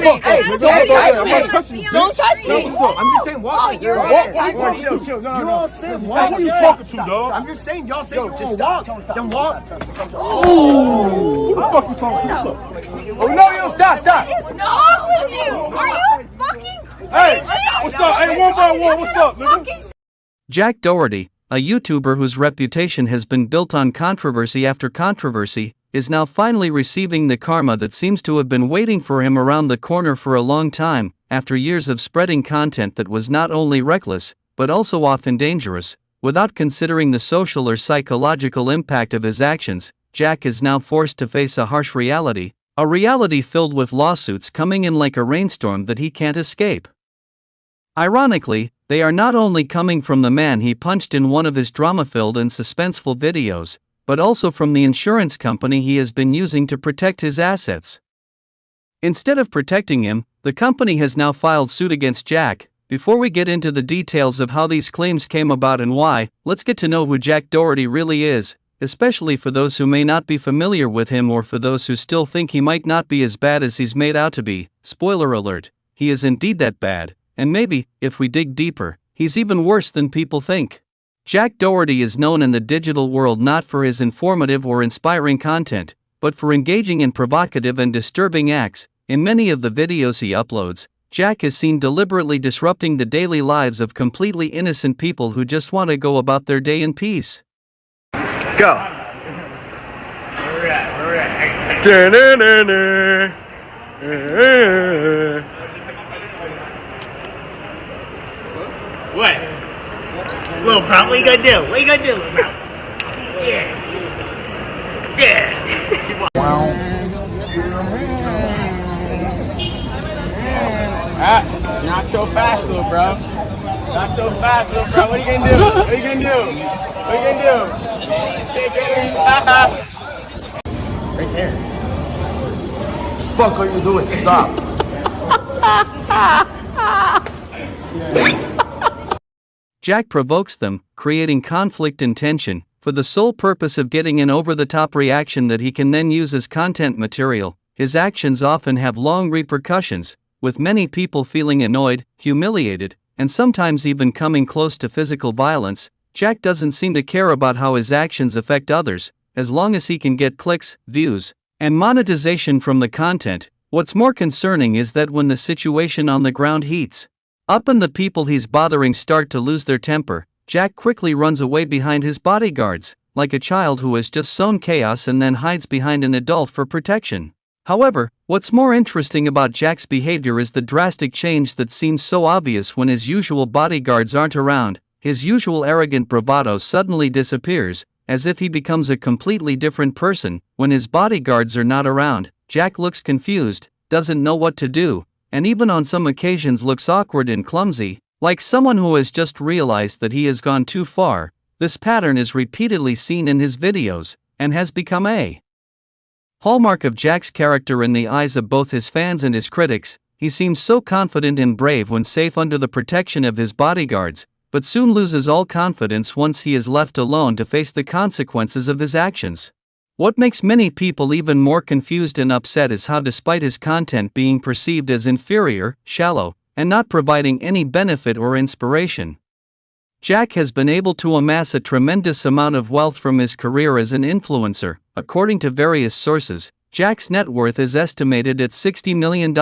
talk. Hey, Don't touch me. Don't touch me. What's up? I'm just saying, walk. Chill. No. You all said walk. Who are you talking to, dog? I'm just saying, y'all say just walk. Then walk. Ooh. Who the fuck you talking to? What's up? Oh, no, you stop. What is wrong with you? Are you fucking crazy? Hey, what's up? Hey, one by one, what's up, nigga? Jack Doherty, a YouTuber whose reputation has been built on controversy after controversy, is now finally receiving the karma that seems to have been waiting for him around the corner for a long time. After years of spreading content that was not only reckless, but also often dangerous, without considering the social or psychological impact of his actions, Jack is now forced to face a harsh reality, a reality filled with lawsuits coming in like a rainstorm that he can't escape. Ironically, they are not only coming from the man he punched in one of his drama-filled and suspenseful videos, but also from the insurance company he has been using to protect his assets. Instead of protecting him, the company has now filed suit against Jack. Before we get into the details of how these claims came about and why, let's get to know who Jack Doherty really is, especially for those who may not be familiar with him or for those who still think he might not be as bad as he's made out to be. Spoiler alert, he is indeed that bad, and maybe, if we dig deeper, he's even worse than people think. Jack Doherty is known in the digital world not for his informative or inspiring content, but for engaging in provocative and disturbing acts. In many of the videos he uploads, Jack is seen deliberately disrupting the daily lives of completely innocent people who just want to go about their day in peace. Go. Where we at? What? Little bro, what you gonna do? What you gonna do, bro? Yeah. Not so fast, little bro. Not so fast, little bro. What are you gonna do? What are you gonna do? What are you gonna do? Take it. Right there. Fuck are you doing? Stop. Jack provokes them, creating conflict and tension, for the sole purpose of getting an over-the-top reaction that he can then use as content material. His actions often have long repercussions, with many people feeling annoyed, humiliated, and sometimes even coming close to physical violence. Jack doesn't seem to care about how his actions affect others, as long as he can get clicks, views, and monetization from the content. What's more concerning is that when the situation on the ground heats up and the people he's bothering start to lose their temper, Jack quickly runs away behind his bodyguards, like a child who has just sown chaos and then hides behind an adult for protection. However, what's more interesting about Jack's behavior is the drastic change that seems so obvious when his usual bodyguards aren't around. His usual arrogant bravado suddenly disappears, as if he becomes a completely different person. When his bodyguards are not around, Jack looks confused, doesn't know what to do, and even on some occasions looks awkward and clumsy, like someone who has just realized that he has gone too far. This pattern is repeatedly seen in his videos, and has become a hallmark of Jack's character in the eyes of both his fans and his critics. He seems so confident and brave when safe under the protection of his bodyguards, but soon loses all confidence once he is left alone to face the consequences of his actions. What makes many people even more confused and upset is how, despite his content being perceived as inferior, shallow, and not providing any benefit or inspiration, Jack has been able to amass a tremendous amount of wealth from his career as an influencer. According to various sources, Jack's net worth is estimated at $60 million,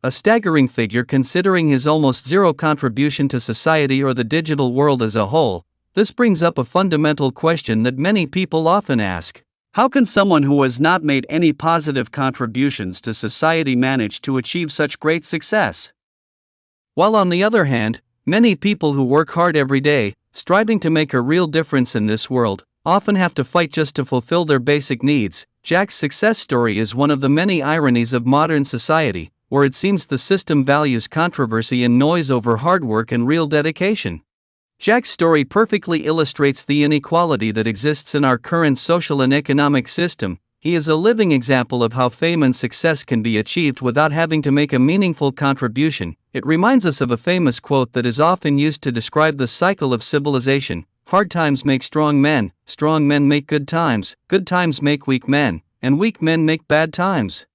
a staggering figure considering his almost zero contribution to society or the digital world as a whole. This brings up a fundamental question that many people often ask. How can someone who has not made any positive contributions to society manage to achieve such great success? While on the other hand, many people who work hard every day, striving to make a real difference in this world, often have to fight just to fulfill their basic needs. Jack's success story is one of the many ironies of modern society, where it seems the system values controversy and noise over hard work and real dedication. Jack's story perfectly illustrates the inequality that exists in our current social and economic system. He is a living example of how fame and success can be achieved without having to make a meaningful contribution. It reminds us of a famous quote that is often used to describe the cycle of civilization: hard times make strong men make good times make weak men, and weak men make bad times.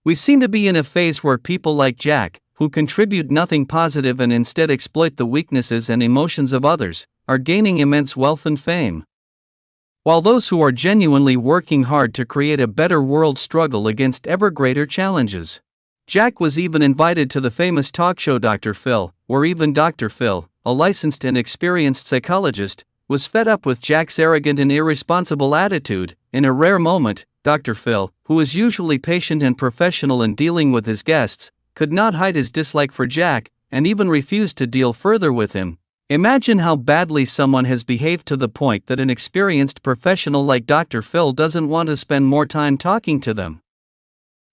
We seem to be in a phase where people like Jack, who contribute nothing positive and instead exploit the weaknesses and emotions of others, are gaining immense wealth and fame. While those who are genuinely working hard to create a better world struggle against ever greater challenges. Jack was even invited to the famous talk show Dr. Phil, where even Dr. Phil, a licensed and experienced psychologist, was fed up with Jack's arrogant and irresponsible attitude. In a rare moment, Dr. Phil, who is usually patient and professional in dealing with his guests, could not hide his dislike for Jack, and even refused to deal further with him. Imagine how badly someone has behaved to the point that an experienced professional like Dr. Phil doesn't want to spend more time talking to them.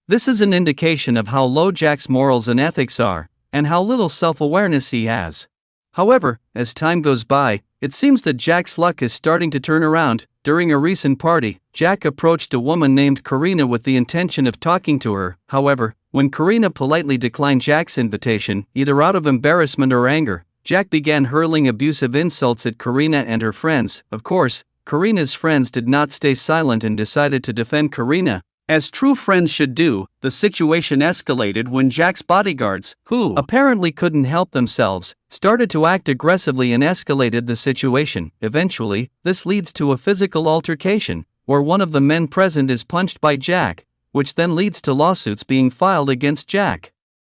This is an indication of how low Jack's morals and ethics are, and how little self-awareness he has. However, as time goes by, it seems that Jack's luck is starting to turn around. During a recent party, Jack approached a woman named Karina with the intention of talking to her. However, when Karina politely declined Jack's invitation, either out of embarrassment or anger, Jack began hurling abusive insults at Karina and her friends. Of course, Karina's friends did not stay silent and decided to defend Karina. As true friends should do, the situation escalated when Jack's bodyguards, who apparently couldn't help themselves, started to act aggressively and escalated the situation. Eventually, this leads to a physical altercation, where one of the men present is punched by Jack, which then leads to lawsuits being filed against Jack.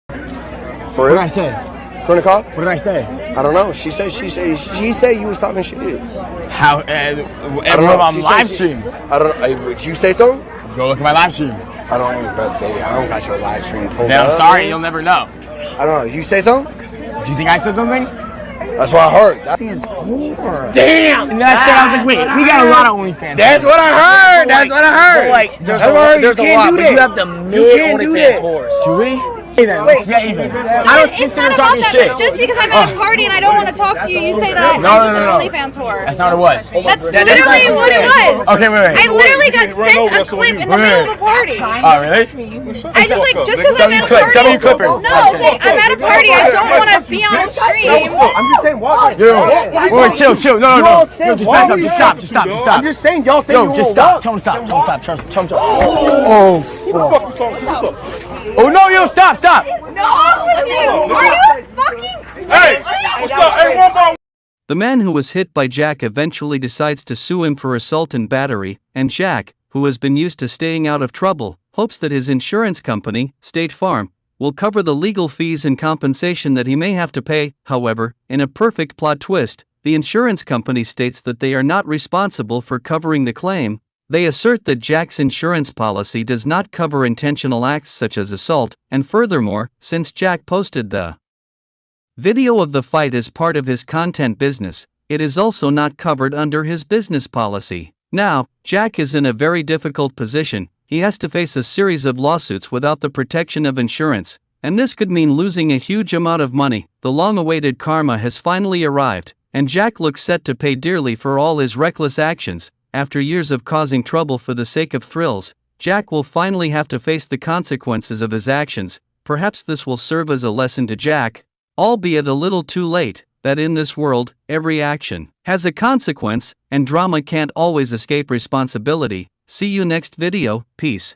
For real? What did I say? For the call? What did I say? I don't know. She said you was talking shit. How? I don't Everyone know. on She live said stream. I don't know. Did you say something? Go look at my live stream. I don't know, baby. I don't got your live stream pulled Yeah, I'm up, sorry, man. you'll never know. I don't know. You say something? Do you think I said something? That's what I heard. Damn. And then I was like, wait, we got a lot of OnlyFans. That's what I heard. That's what I heard. Like, there's That's what I heard. there's You a can't lot, do but that. you have the can't do mid that. OnlyFans horse. Do we? Hey then, let's get even. I don't It's sit not there about talking that. shit. Just because I'm at a party and I don't want to talk to you, you say that I'm No, just no, an no. OnlyFans whore. That's not what it was. That's literally what it was. Okay, wait. I literally got sent a clip in the middle of a party. Oh, really? I just because I'm at a party. W Clippers. No, like, I'm at a party. I don't want to be on a stream. I'm just saying, walk. Yo, wait, chill. No. Y'all Yo, said just back why up. you Just stop. I'm just saying, y'all say Yo, you just won't stop. Tell him stop. Tell him stop. What the fuck you talking? Oh, no, yo, stop. No, with you. Are you fucking crazy? Hey, what's up? Hey, one by The man who was hit by Jack eventually decides to sue him for assault and battery, and Jack, who has been used to staying out of trouble, hopes that his insurance company, State Farm, will cover the legal fees and compensation that he may have to pay. However, in a perfect plot twist, the insurance company states that they are not responsible for covering the claim. They assert that Jack's insurance policy does not cover intentional acts such as assault, and furthermore, since Jack posted the video of the fight as part of his content business, it is also not covered under his business policy. Now, Jack is in a very difficult position. He has to face a series of lawsuits without the protection of insurance, and this could mean losing a huge amount of money. The long-awaited karma has finally arrived, and Jack looks set to pay dearly for all his reckless actions. After years of causing trouble for the sake of thrills, Jack will finally have to face the consequences of his actions. Perhaps this will serve as a lesson to Jack, albeit a little too late, that in this world, every action has a consequence, and drama can't always escape responsibility. See you next video, peace.